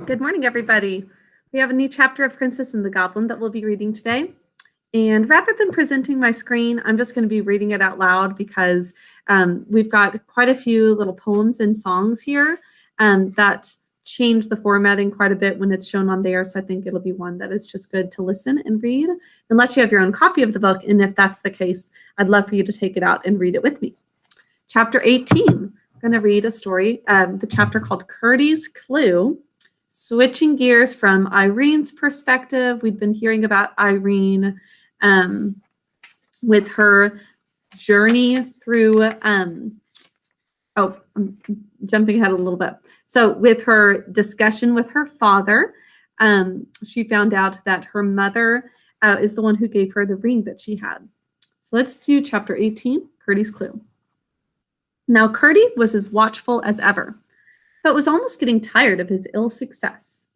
Good morning, everybody. We have a new chapter of Princess and the Goblin that we'll be reading today. And rather than presenting my screen, I'm just going to be reading it out loud because we've got quite a few little poems and songs here that change the formatting quite a bit when it's shown on there. So I think it'll be one that is just good to listen and read, unless you have your own copy of the book. And if that's the case, I'd love for you to take it out and read it with me. Chapter 18, I'm going to read a story, the chapter called Curdy's Clue. Switching gears from Irene's perspective, we'd been hearing about Irene with her journey through, I'm jumping ahead a little bit. So with her discussion with her father, she found out that her mother is the one who gave her the ring that she had. So let's do chapter 18, Curdy's Clue. Now Curdy was as watchful as ever, but was almost getting tired of his ill success.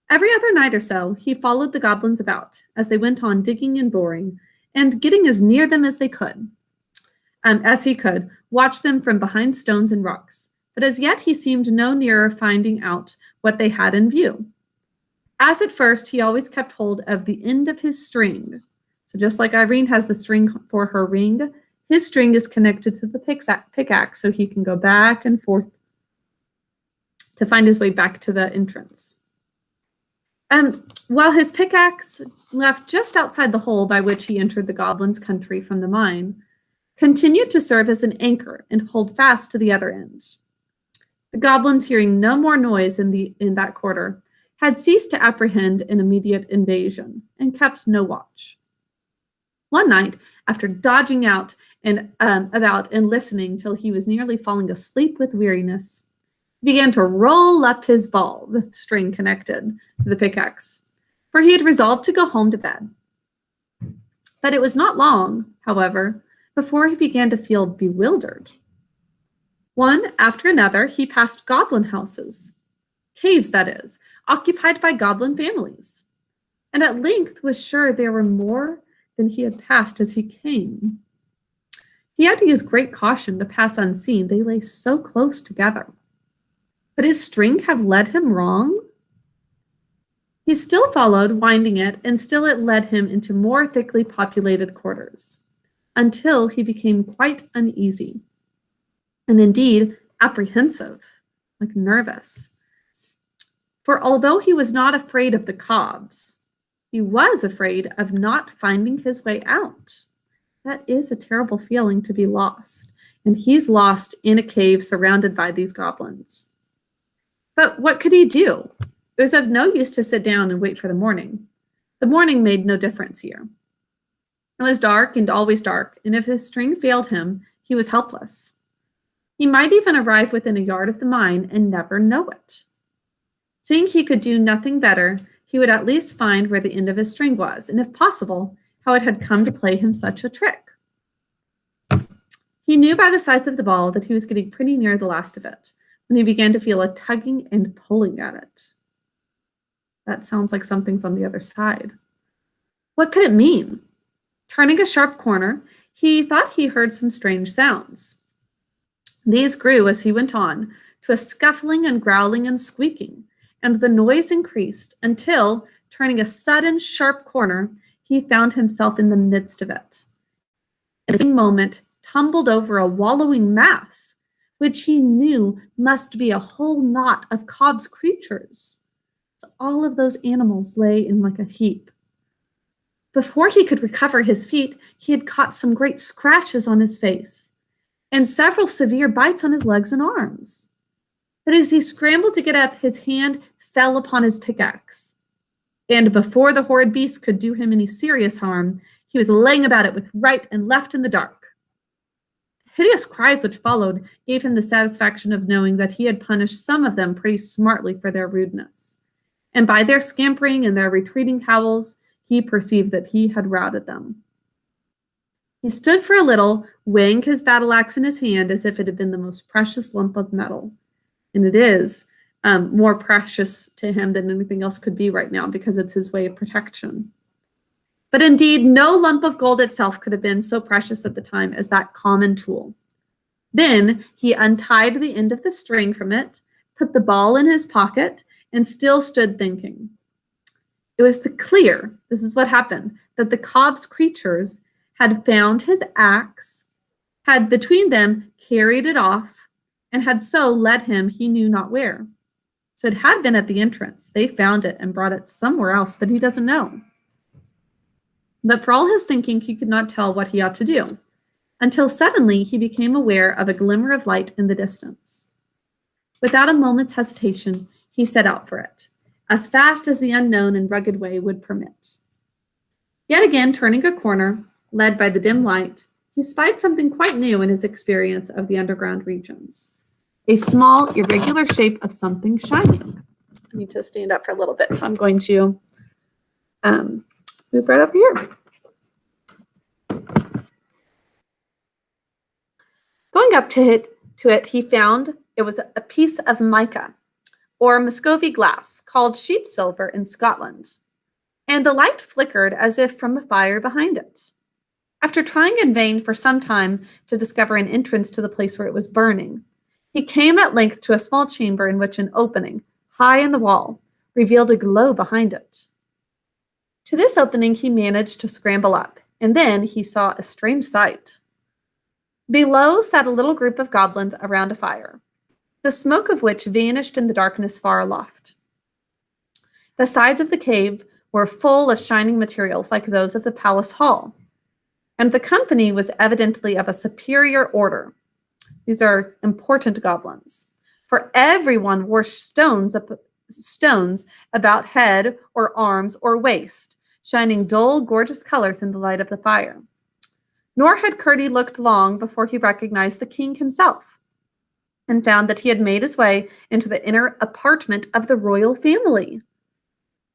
Every other night or so, he followed the goblins about as they went on digging and boring, and getting as near them as he could, watch them from behind stones and rocks. But as yet he seemed no nearer finding out what they had in view. As at first, he always kept hold of the end of his string. So just like Irene has the string for her ring, his string is connected to the pickaxe, so he can go back and forth to find his way back to the entrance. While his pickaxe, left just outside the hole by which he entered the goblin's country from the mine, continued to serve as an anchor and hold fast to the other end. The goblins, hearing no more noise in that quarter, had ceased to apprehend an immediate invasion and kept no watch. One night, after dodging out and about and listening till he was nearly falling asleep with weariness, he began to roll up his ball, the string connected to the pickaxe, for he had resolved to go home to bed. But it was not long, however, before he began to feel bewildered. One after another, he passed goblin houses, caves that is, occupied by goblin families, and at length was sure there were more than he had passed as he came. He had to use great caution to pass unseen. They lay so close together. Could his string have led him wrong? He still followed, winding it, and still it led him into more thickly populated quarters, until he became quite uneasy, and indeed apprehensive, like nervous. For although he was not afraid of the cobs, he was afraid of not finding his way out. That is a terrible feeling, to be lost, and he's lost in a cave surrounded by these goblins. But what could he do? It was of no use to sit down and wait for the morning. The morning made no difference here. It was dark and always dark, and if his string failed him, he was helpless. He might even arrive within a yard of the mine and never know it. Seeing he could do nothing better, he would at least find where the end of his string was, and if possible, how it had come to play him such a trick. He knew by the size of the ball that he was getting pretty near the last of it, when he began to feel a tugging and pulling at it. That sounds like something's on the other side. What could it mean? Turning a sharp corner, he thought he heard some strange sounds. These grew as he went on, to a scuffling and growling and squeaking, and the noise increased until, turning a sudden sharp corner, he found himself in the midst of it. At the same moment, tumbled over a wallowing mass, which he knew must be a whole knot of Cobb's creatures. So all of those animals lay in like a heap. Before he could recover his feet, he had caught some great scratches on his face and several severe bites on his legs and arms. But as he scrambled to get up, his hand fell upon his pickaxe. And before the horrid beast could do him any serious harm, he was laying about it with right and left in the dark. Hideous cries which followed gave him the satisfaction of knowing that he had punished some of them pretty smartly for their rudeness. And by their scampering and their retreating howls, he perceived that he had routed them. He stood for a little, weighing his battle axe in his hand as if it had been the most precious lump of metal. And it is more precious to him than anything else could be right now because it's his way of protection. But indeed, no lump of gold itself could have been so precious at the time as that common tool. Then he untied the end of the string from it, put the ball in his pocket, and still stood thinking. It was clear, this is what happened, that the cob's creatures had found his axe, had between them carried it off, and had so led him he knew not where. So it had been at the entrance. They found it and brought it somewhere else, but he doesn't know. But for all his thinking, he could not tell what he ought to do, until suddenly he became aware of a glimmer of light in the distance. Without a moment's hesitation, he set out for it, as fast as the unknown and rugged way would permit. Yet again, turning a corner, led by the dim light, he spied something quite new in his experience of the underground regions. A small, irregular shape of something shining. I need to stand up for a little bit, so I'm going to move right over here. Going up to it, he found it was a piece of mica, or Muscovy glass, called sheep silver in Scotland, and the light flickered as if from a fire behind it. After trying in vain for some time to discover an entrance to the place where it was burning, he came at length to a small chamber in which an opening, high in the wall, revealed a glow behind it. To this opening he managed to scramble up, and then he saw a strange sight. Below sat a little group of goblins around a fire, the smoke of which vanished in the darkness far aloft. The sides of the cave were full of shining materials like those of the palace hall, and the company was evidently of a superior order. These are important goblins, for everyone wore stones about head or arms or waist, shining dull, gorgeous colors in the light of the fire. Nor had Curdie looked long before he recognized the king himself, and found that he had made his way into the inner apartment of the royal family.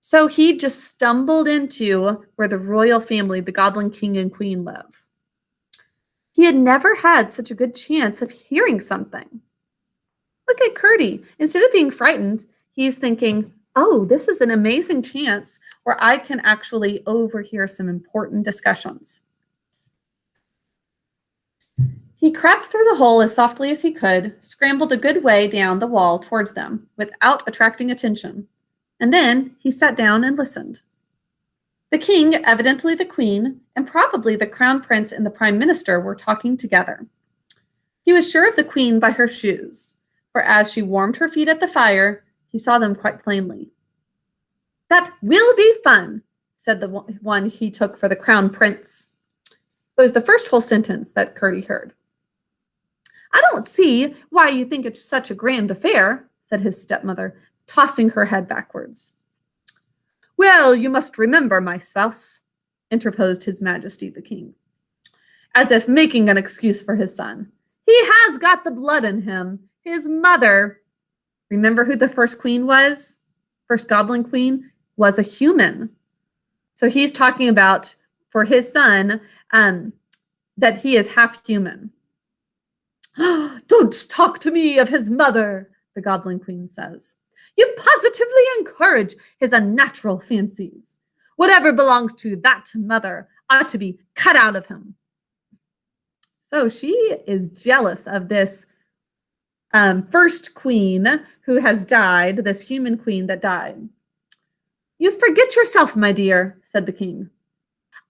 So he just stumbled into where the royal family, the Goblin King and Queen, live. He had never had such a good chance of hearing something. Look at Curdie. Instead of being frightened, he's thinking, oh, this is an amazing chance where I can actually overhear some important discussions. He crept through the hole as softly as he could, scrambled a good way down the wall towards them without attracting attention, and then he sat down and listened. The king, evidently the queen, and probably the crown prince and the prime minister were talking together. He was sure of the queen by her shoes, for as she warmed her feet at the fire, he saw them quite plainly. "That will be fun," said the one he took for the crown prince. It was the first whole sentence that Curdie heard. "I don't see why you think it's such a grand affair," said his stepmother, tossing her head backwards. "Well, you must remember, my spouse," interposed His Majesty the King, as if making an excuse for his son. "He has got the blood in him. His mother," remember who the first queen was? First Goblin Queen was a human. So he's talking about, for his son, that he is half human. "Don't talk to me of his mother," the Goblin Queen says. "You positively encourage his unnatural fancies. Whatever belongs to that mother ought to be cut out of him." So she is jealous of this first queen who has died, this human queen that died. "You forget yourself, my dear," said the king.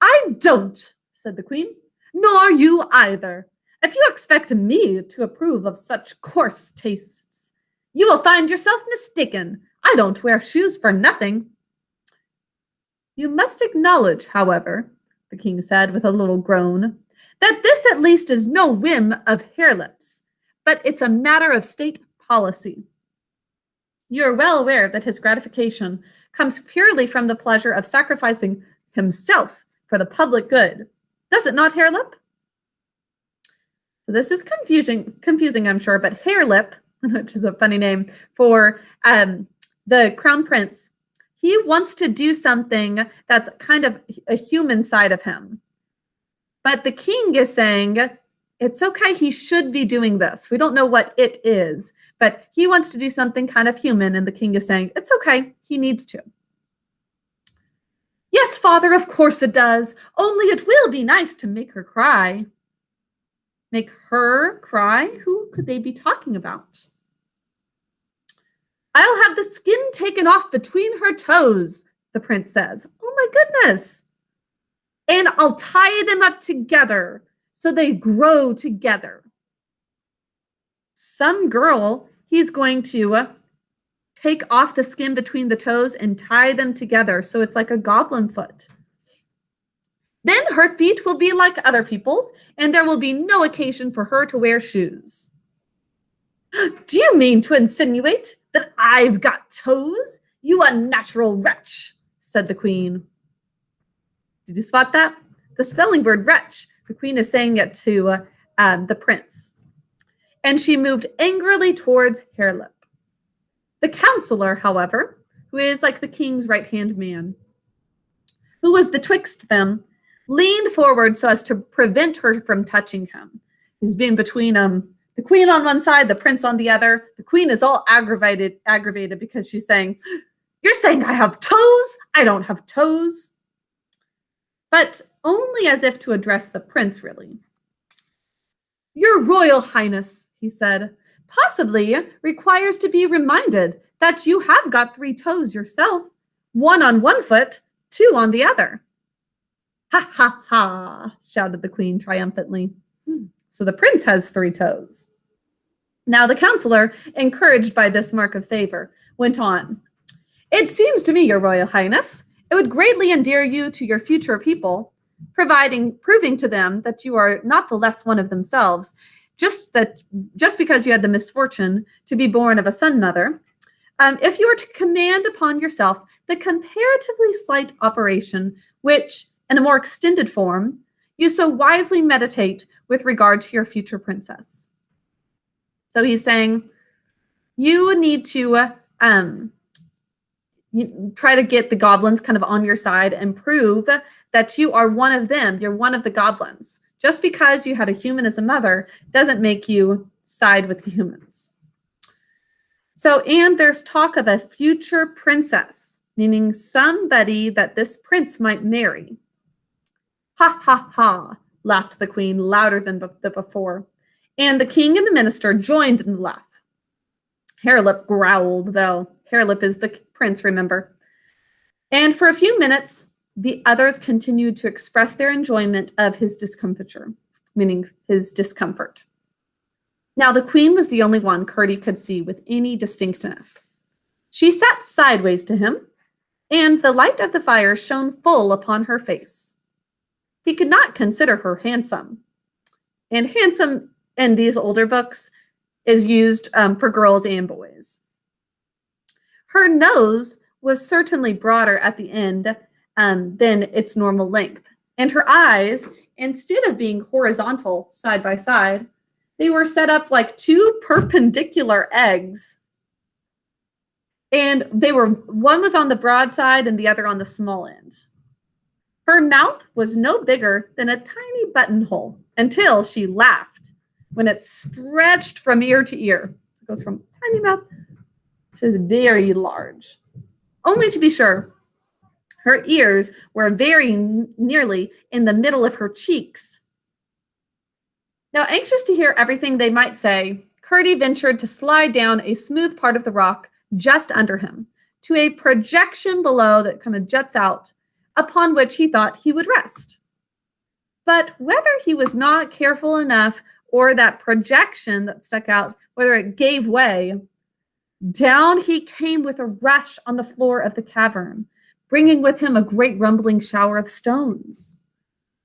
"I don't," said the queen. "Nor you either. If you expect me to approve of such coarse tastes, you will find yourself mistaken. I don't wear shoes for nothing." "You must acknowledge, however," the king said with a little groan, "that this at least is no whim of Harelip's, but it's a matter of state policy. You are well aware that his gratification comes purely from the pleasure of sacrificing himself for the public good. Does it not, Harelip?" So this is confusing, I'm sure, but Harelip, which is a funny name for the crown prince, he wants to do something that's kind of a human side of him. But the king is saying, it's okay, he should be doing this. We don't know what it is, but he wants to do something kind of human, and the king is saying, it's okay, he needs to. "Yes, father, of course it does. Only it will be nice to make her cry." Make her cry? Who could they be talking about? I'll have the skin taken off between her toes, the prince says. Oh my goodness. And I'll tie them up together so they grow together. Some girl he's going to take off the skin between the toes and tie them together so it's like a goblin foot. Then her feet will be like other people's, and there will be no occasion for her to wear shoes. Do you mean to insinuate that I've got toes, you unnatural wretch? Said the queen. Did you spot that? The spelling word wretch. The queen is saying it to the prince. And she moved angrily towards Harelip. The counselor, however, who is like the king's right-hand man, who was betwixt them, leaned forward so as to prevent her from touching him. He's being between the queen on one side, the prince on the other. The queen is all aggravated because she's saying, you're saying I have toes? I don't have toes. But only as if to address the prince, really. Your Royal Highness, he said, possibly requires to be reminded that you have got 3 toes yourself, 1 on one foot, 2 on the other. Ha ha ha, shouted the queen triumphantly. So the prince has 3 toes. Now the counselor, encouraged by this mark of favor, went on. It seems to me, Your Royal Highness, it would greatly endear you to your future people, proving to them that you are not the less one of themselves, just because you had the misfortune to be born of a son mother, if you were to command upon yourself the comparatively slight operation which, in a more extended form, you so wisely meditate with regard to your future princess. So he's saying, you need to try to get the goblins kind of on your side and prove that you are one of them. You're one of the goblins. Just because you had a human as a mother doesn't make you side with the humans. So, and there's talk of a future princess, meaning somebody that this prince might marry. Ha ha ha, laughed the queen louder than before. And the king and the minister joined in the laugh. Harelip growled, though. Harelip is the prince, remember. And for a few minutes, the others continued to express their enjoyment of his discomfiture, meaning his discomfort. Now, the queen was the only one Curdie could see with any distinctness. She sat sideways to him, and the light of the fire shone full upon her face. He could not consider her handsome. And handsome in these older books is used for girls and boys. Her nose was certainly broader at the end than its normal length. And her eyes, instead of being horizontal side by side, they were set up like 2 perpendicular eggs. And one was on the broad side and the other on the small end. Her mouth was no bigger than a tiny buttonhole until she laughed, when it stretched from ear to ear. It goes from tiny mouth to very large. Only to be sure, her ears were very nearly in the middle of her cheeks. Now, anxious to hear everything they might say, Curdie ventured to slide down a smooth part of the rock just under him to a projection below that kind of juts out, upon which he thought he would rest. But whether he was not careful enough or that projection that stuck out, whether it gave way, down he came with a rush on the floor of the cavern, bringing with him a great rumbling shower of stones.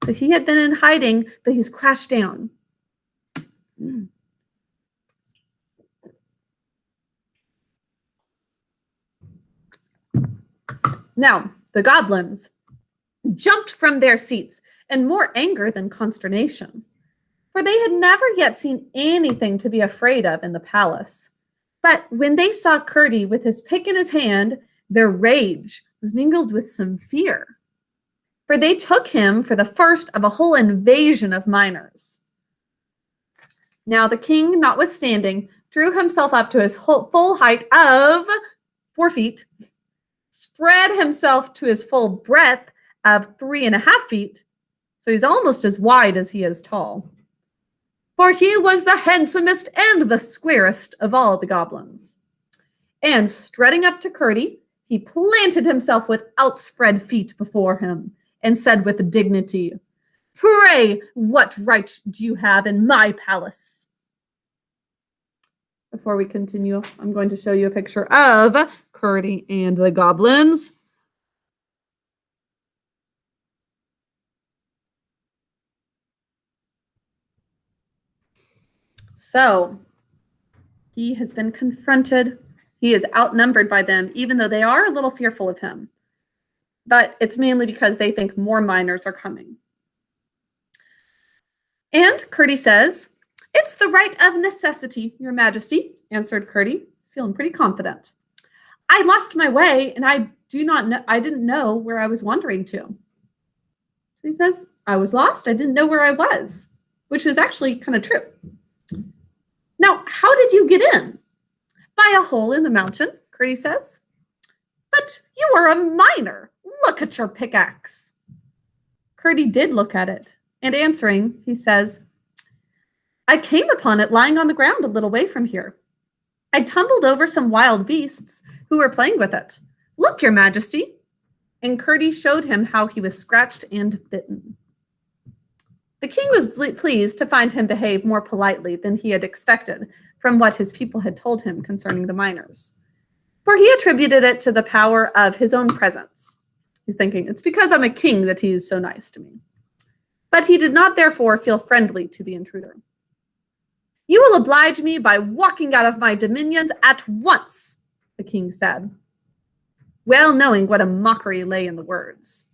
So he had been in hiding, but he's crashed down. Now, the goblins jumped from their seats in more anger than consternation, for they had never yet seen anything to be afraid of in the palace. But when they saw Curdie with his pick in his hand, their rage was mingled with some fear, for they took him for the first of a whole invasion of miners. Now the king, notwithstanding, drew himself up to his full height of 4 feet, spread himself to his full breadth of 3.5 feet, so he's almost as wide as he is tall. For he was the handsomest and the squarest of all the goblins. And strutting up to Curdie, he planted himself with outspread feet before him and said with dignity, "Pray, what right do you have in my palace?" Before we continue, I'm going to show you a picture of Curdie and the goblins. So, he has been confronted. He is outnumbered by them, even though they are a little fearful of him. But it's mainly because they think more miners are coming. And Curdie says, "It's the right of necessity, your majesty," answered Curdie. He's feeling pretty confident. "I lost my way, and I didn't know where I was wandering to." So he says, "I was lost. I didn't know where I was," which is actually kind of true. "Now, how did you get in?" "By a hole in the mountain," Curdie says. "But you are a miner. Look at your pickaxe." Curdie did look at it, and answering, he says, "I came upon it lying on the ground a little way from here. I tumbled over some wild beasts who were playing with it. Look, your majesty." And Curdie showed him how he was scratched and bitten. The king was pleased to find him behave more politely than he had expected from what his people had told him concerning the miners, for he attributed it to the power of his own presence. He's thinking, it's because I'm a king that he is so nice to me. But he did not therefore feel friendly to the intruder. "You will oblige me by walking out of my dominions at once," the king said, well knowing what a mockery lay in the words.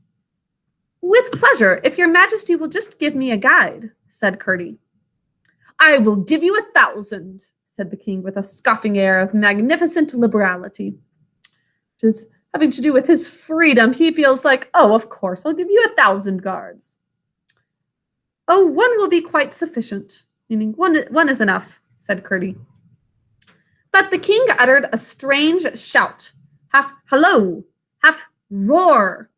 "With pleasure, if your majesty will just give me a guide," said Curdie. "I will give you 1,000, said the king with a scoffing air of magnificent liberality. Which is having to do with his freedom. He feels like, oh, of course, I'll give you 1,000 guards. "Oh, one will be quite sufficient," meaning one is enough, said Curdie. But the king uttered a strange shout, half hallo, half roar,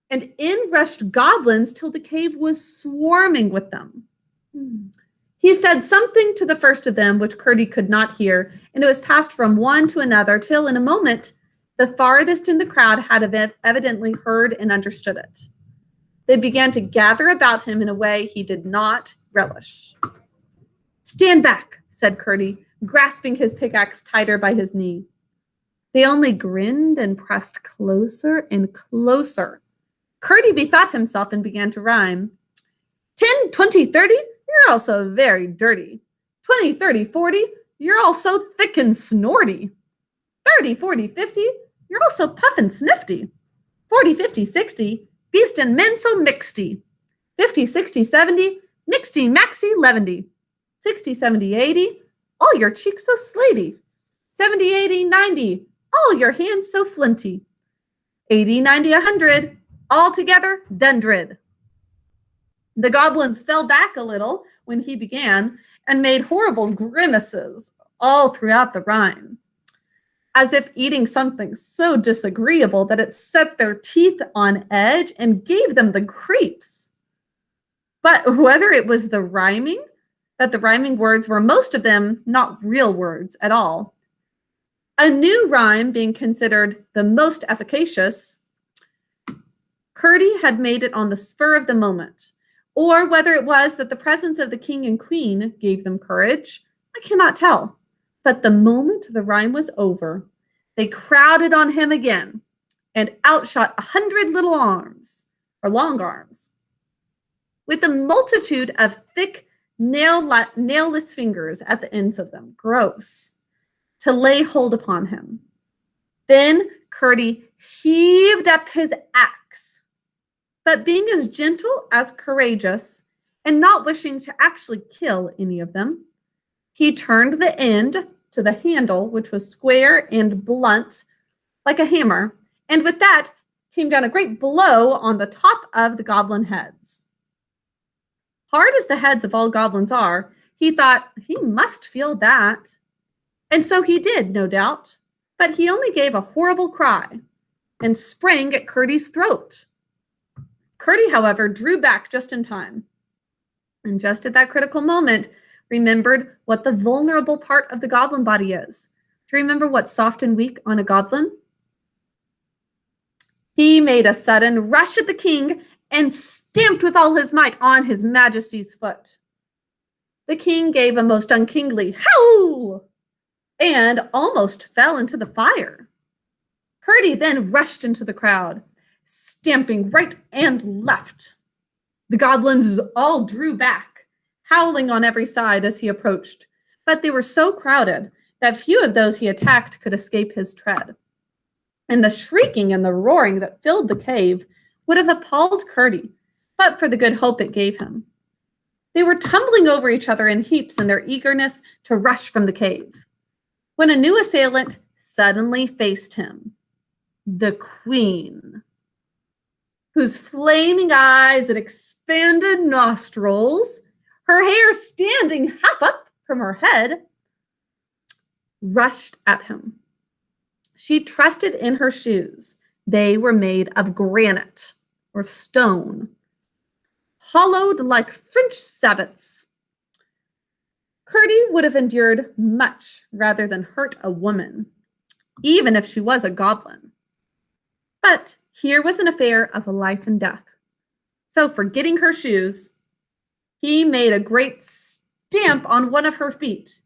and in rushed goblins till the cave was swarming with them. He said something to the first of them which Curdie could not hear, and it was passed from one to another till in a moment the farthest in the crowd had evidently heard and understood it. They began to gather about him in a way he did not relish. "Stand back," said Curdie, grasping his pickaxe tighter by his knee. They only grinned and pressed closer and closer. Curdie bethought himself and began to rhyme. 10, 20, 30, you're all so very dirty. 20, 30, 40, you're all so thick and snorty. 30, 40, 50, you're all so puff and snifty. 40, 50, 60, beast and men so mixty. 50, 60, 70, mixty, maxty, levendy. 60, 70, 80, all your cheeks so slaty. 70, 80, 90, all your hands so flinty. 80, 90, 100, altogether dundred. The goblins fell back a little when he began and made horrible grimaces all throughout the rhyme, as if eating something so disagreeable that it set their teeth on edge and gave them the creeps. But whether it was the rhyming words were most of them not real words at all, a new rhyme being considered the most efficacious, Curdie had made it on the spur of the moment, or whether it was that the presence of the king and queen gave them courage, I cannot tell. But the moment the rhyme was over, they crowded on him again and outshot 100 little arms, or long arms, with a multitude of thick, nailless fingers at the ends of them, gross, to lay hold upon him. Then Curdie heaved up his axe, but being as gentle as courageous, and not wishing to actually kill any of them, he turned the end to the handle, which was square and blunt, like a hammer, and with that came down a great blow on the top of the goblin heads. Hard as the heads of all goblins are, he thought he must feel that. And so he did, no doubt, but he only gave a horrible cry and sprang at Curdie's throat. Curdie, however, drew back just in time, and just at that critical moment remembered what the vulnerable part of the goblin body is, Do you remember what's soft and weak on a goblin? He made a sudden rush at the king and stamped with all his might on his majesty's foot. The king gave a most unkingly howl and almost fell into the fire. Curdie then rushed into the crowd, stamping right and left. The goblins all drew back, howling on every side as he approached, but they were so crowded that few of those he attacked could escape his tread. And the shrieking and the roaring that filled the cave would have appalled Curdie, but for the good hope it gave him. They were tumbling over each other in heaps in their eagerness to rush from the cave, when a new assailant suddenly faced him, the queen, whose flaming eyes and expanded nostrils, her hair standing half up from her head, rushed at him. She trusted in her shoes. They were made of granite or stone, hollowed like French sabots. Curdie would have endured much rather than hurt a woman, even if she was a goblin. But here was an affair of life and death. So, forgetting her shoes, he made a great stamp on one of her feet.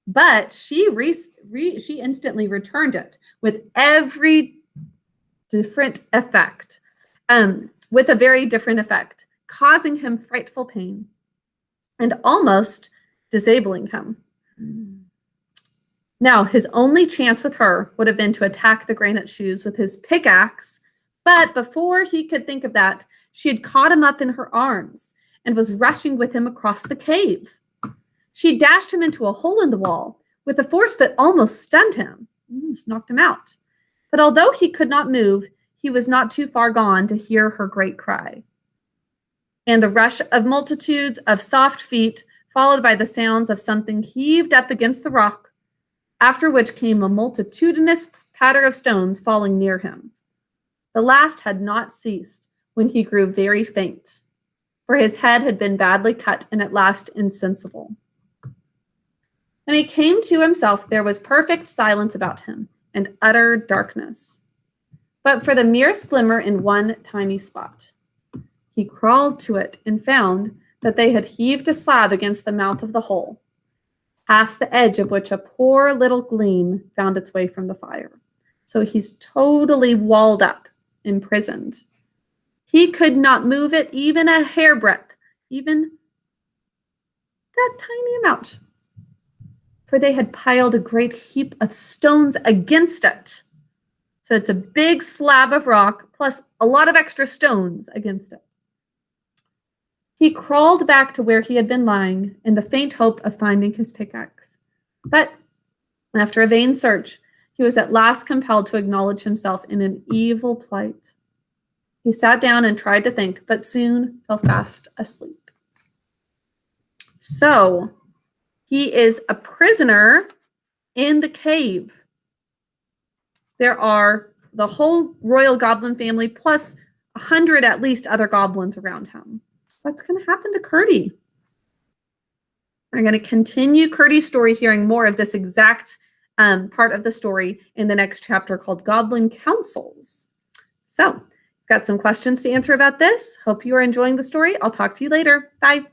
But she instantly returned it with every different effect, with a very different effect, causing him frightful pain and almost disabling him. Now, his only chance with her would have been to attack the granite shoes with his pickaxe, but before he could think of that, she had caught him up in her arms and was rushing with him across the cave. She dashed him into a hole in the wall with a force that almost stunned him, almost knocked him out. But although he could not move, he was not too far gone to hear her great cry. And the rush of multitudes of soft feet, followed by the sounds of something heaved up against the rock, after which came a multitudinous patter of stones falling near him. The last had not ceased when he grew very faint, for his head had been badly cut and at last insensible. When he came to himself, there was perfect silence about him and utter darkness, but for the merest glimmer in one tiny spot. He crawled to it and found that they had heaved a slab against the mouth of the hole, past the edge of which a poor little gleam found its way from the fire. So he's totally walled up, imprisoned. He could not move it even a hairbreadth, even that tiny amount, for they had piled a great heap of stones against it. So it's a big slab of rock plus a lot of extra stones against it. He crawled back to where he had been lying in the faint hope of finding his pickaxe. But after a vain search, he was at last compelled to acknowledge himself in an evil plight. He sat down and tried to think, but soon fell fast asleep. So, he is a prisoner in the cave. There are the whole royal goblin family plus 100 at least other goblins around him. What's going to happen to Curdie? We're going to continue Curdie's story, hearing more of this exact part of the story in the next chapter called Goblin Councils. So, got some questions to answer about this. Hope you are enjoying the story. I'll talk to you later. Bye.